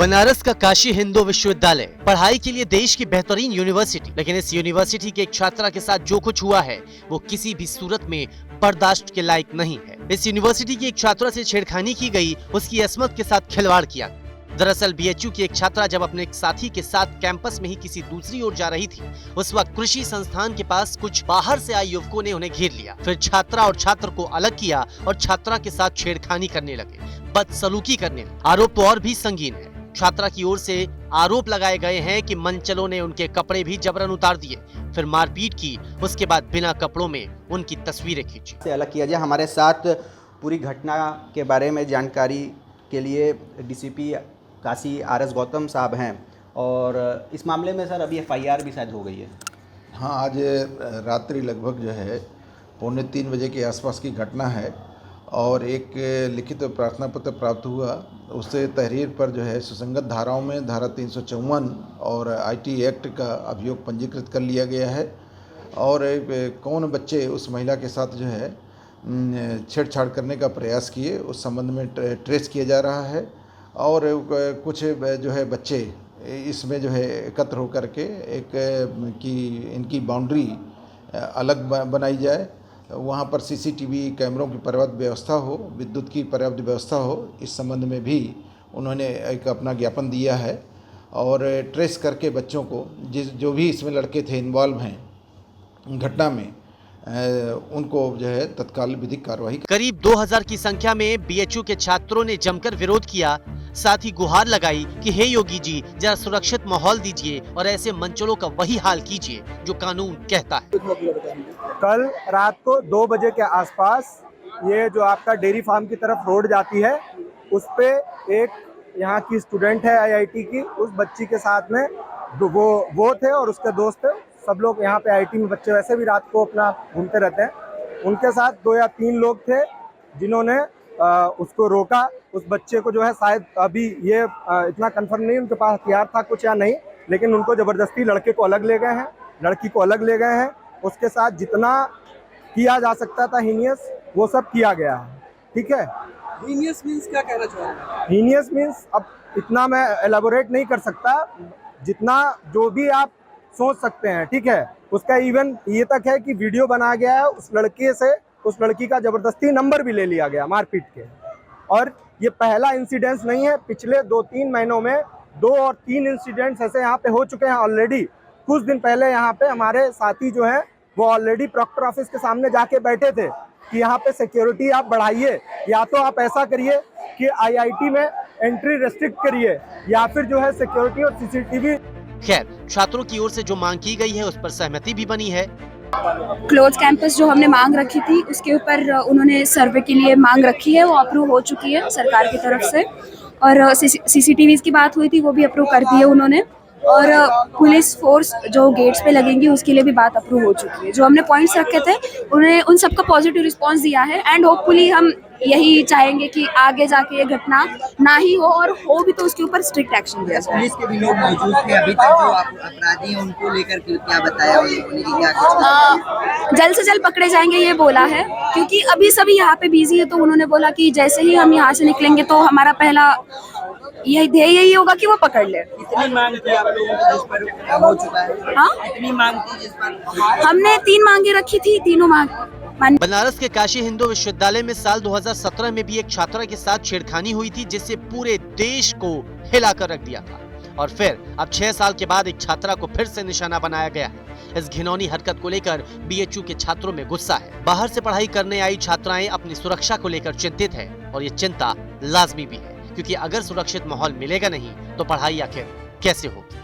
बनारस का काशी हिंदू विश्वविद्यालय पढ़ाई के लिए देश की बेहतरीन यूनिवर्सिटी, लेकिन इस यूनिवर्सिटी के एक छात्रा के साथ जो कुछ हुआ है वो किसी भी सूरत में बर्दाश्त के लायक नहीं है। इस यूनिवर्सिटी की एक छात्रा से छेड़खानी की गई, उसकी अस्मत के साथ खिलवाड़ किया। दरअसल बीएचयू की एक छात्रा जब अपने एक साथी के साथ कैंपस में ही किसी दूसरी ओर जा रही थी, उस वक्त कृषि संस्थान के पास कुछ बाहर से आए युवकों ने उन्हें घेर लिया। फिर छात्रा और छात्र को अलग किया और छात्रा के साथ छेड़खानी करने लगे, बदसलूकी करने लगे। आरोप तो और भी संगीन है। छात्रा की ओर से आरोप लगाए गए हैं कि मनचलों ने उनके कपड़े भी जबरन उतार दिए, फिर मारपीट की, उसके बाद बिना कपड़ों में उनकी तस्वीरें खींची। से अलग किया जाए। हमारे साथ पूरी घटना के बारे में जानकारी के लिए डीसीपी काशी आर.एस. गौतम साहब हैं और इस मामले में सर अभी एफआईआर भी शायद हो गई है। हाँ, आज रात्रि लगभग जो है 2:45 बजे के आसपास की घटना है और एक लिखित प्रार्थना पत्र प्राप्त हुआ। उससे तहरीर पर जो है सुसंगत धाराओं में धारा 354 और आईटी एक्ट का अभियोग पंजीकृत कर लिया गया है और कौन बच्चे उस महिला के साथ जो है छेड़छाड़ करने का प्रयास किए उस संबंध में ट्रेस किया जा रहा है और कुछ जो है बच्चे इसमें जो है एकत्र होकर के एक की इनकी बाउंड्री अलग बनाई जाए, वहाँ पर सीसीटीवी कैमरों की पर्याप्त व्यवस्था हो, विद्युत की पर्याप्त व्यवस्था हो। इस संबंध में भी उन्होंने एक अपना ज्ञापन दिया है और ट्रेस करके बच्चों को जो भी इसमें लड़के थे इन्वॉल्व हैं घटना में उनको जो है तत्काल विधिक कार्रवाई। करीब 2000 की संख्या में बीएचयू के छात्रों ने जमकर विरोध किया, साथ ही गुहार लगाई कि हे योगी जी जरा सुरक्षित माहौल दीजिए और ऐसे मंचलों का वही हाल कीजिए जो कानून कहता है। कल रात को 2 बजे के आसपास ये जो आपका डेयरी फार्म की तरफ रोड जाती है उस पे एक यहाँ की स्टूडेंट है आईआईटी की, उस बच्ची के साथ में वो थे और उसके दोस्त थे। सब लोग यहाँ पे आईआईटी में बच्चे वैसे भी रात को अपना घूमते रहते हैं। उनके साथ 2 या 3 लोग थे जिन्होंने उसको रोका। उस बच्चे को जो है शायद अभी ये इतना कंफर्म नहीं उनके पास हथियार था कुछ या नहीं, लेकिन उनको ज़बरदस्ती लड़के को अलग ले गए हैं, लड़की को अलग ले गए हैं। उसके साथ जितना किया जा सकता था हीनियस वो सब किया गया है। ठीक है, हीनियस मीन्स क्या कहना चाह रहे हैं? हीनियस मीन्स अब इतना मैं एलाबोरेट नहीं कर सकता, जितना जो भी आप सोच सकते हैं। ठीक है, उसका इवन ये तक है कि वीडियो बनाया गया है, उस लड़के से उस लड़की का ज़बरदस्ती नंबर भी ले लिया गया मारपीट के। और ये पहला इंसिडेंस नहीं है, पिछले 2-3 महीनों में 2 और 3 इंसिडेंट्स ऐसे यहाँ पे हो चुके हैं ऑलरेडी। कुछ दिन पहले यहाँ पे हमारे साथी जो हैं वो ऑलरेडी प्रॉक्टर ऑफिस के सामने जाके बैठे थे कि यहाँ पे सिक्योरिटी आप बढ़ाइए, या तो आप ऐसा करिए कि आईआईटी में एंट्री रेस्ट्रिक्ट करिए या फिर जो है सिक्योरिटी और सीसीटीवी। खैर, छात्रों की ओर से जो मांग की गई है उस पर सहमति भी बनी है। क्लोज कैंपस जो हमने मांग रखी थी उसके ऊपर उन्होंने सर्वे के लिए मांग रखी है, वो अप्रूव हो चुकी है सरकार की तरफ से। और सीसीटीवी की बात हुई थी वो भी अप्रूव कर दी है उन्होंने। और पुलिस फोर्स जो गेट्स पे लगेंगी उसके लिए भी बात अप्रूव हो चुकी है। जो हमने पॉइंट्स रखे थे उन्होंने उन सबका पॉजिटिव रिस्पांस दिया है एंड होपफुली हम यही चाहेंगे कि आगे जाके ये घटना ना ही हो, और हो भी तो उसके ऊपर स्ट्रिक्ट एक्शन लिया जाए। पुलिस के भी लोग मौजूद थे, अभी तक जो अपराधी हैं उनको लेकर क्या बताया उन्होंने कि क्या जल्द से जल्द पकड़े जाएंगे ये बोला है, क्योंकि अभी सभी यहाँ पे बिजी है। तो उन्होंने बोला कि जैसे ही हम यहाँ से निकलेंगे तो हमारा पहला यही ध्येय यही होगा कि वो पकड़ ले। कितनी मांग थी आप लोगों को जिस पर हो चुका है? हाँ, कितनी मांग थी जिस पर? हमने 3 मांगे रखी थी, तीनों मांग। बनारस के काशी हिंदू विश्वविद्यालय में साल 2017 में भी एक छात्रा के साथ छेड़खानी हुई थी जिससे पूरे देश को हिलाकर रख दिया था, और फिर अब 6 साल के बाद एक छात्रा को फिर से निशाना बनाया गया है। इस घिनौनी हरकत को लेकर बीएचयू के छात्रों में गुस्सा है। बाहर से पढ़ाई करने आई छात्राएं अपनी सुरक्षा को लेकर चिंतित है और ये चिंता लाजमी भी है, क्योंकि अगर सुरक्षित माहौल मिलेगा नहीं तो पढ़ाई आखिर कैसे होगी।